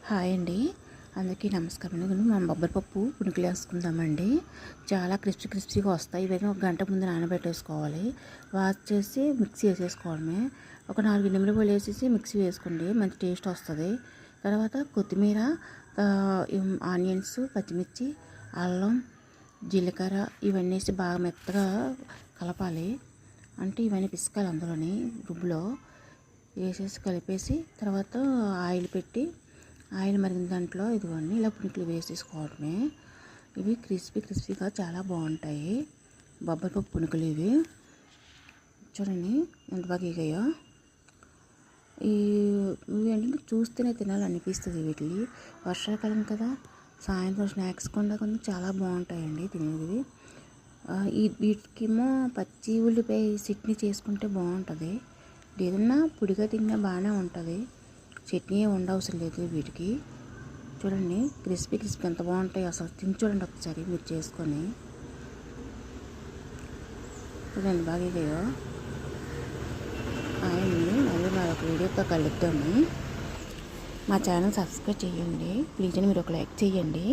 Hi అండి, అందరికీ నమస్కారం అండి. మనం బొబ్బరి పప్పు పునుకులు వేసుకుందామండి. చాలా క్రిస్పీగా వస్తాయి. ఇవన్నీ ఒక గంట ముందు నానబెట్టేసుకోవాలి. వాష్ చేసి మిక్సీ వేసేసుకోవడమే. ఒక 4 నిమ్మరపాయలు వేసేసి మిక్సీ వేసుకోండి, మంచి టేస్ట్ వస్తుంది. తర్వాత కొత్తిమీర, ఆనియన్స్, పచ్చిమిర్చి, అల్లం, జీలకర్ర ఇవన్నీ వేసి బాగా మెత్తగా కలపాలి. అంటే ఇవన్నీ పిసకాలి అందులోని రుబ్బులో వేసేసి కలిపేసి తర్వాత ఆయిల్ పెట్టి ఆయిల్ మరిగిన దాంట్లో ఇదిగోండి ఇలా పునుకులు వేసేసుకోవడమే. ఇవి క్రిస్పీగా చాలా బాగుంటాయి బొబ్బరిపప్పు పునుకులు. ఇవి చూడండి ఎంత బాగా ఎగాయో. ఇవి ఏంటంటే చూస్తేనే తినాలనిపిస్తుంది. వీటిని వర్షాకాలం కదా, సాయంత్రం స్నాక్స్ కొండ చాలా బాగుంటాయండి తినేవి. వీటికేమో పచ్చి ఉల్లిపాయ చట్నీ చేసుకుంటే బాగుంటుంది. ఏదన్నా పొడిగా తిన్నా బాగానే ఉంటుంది. చట్నీ ఉండవసరం లేదు వీటికి. చూడండి క్రిస్పీ ఎంత బాగుంటాయి అసలు. తిని చూడండి ఒకసారి మీరు చేసుకొని. చూడండి బాగా ఇదేయో. ఆయన్ని మళ్ళీ మరొక వీడియోతో కలుద్దాము. మా ఛానల్ సబ్స్క్రైబ్ చేయండి ప్లీజ్. అని మీరు ఒక లైక్ చేయండి.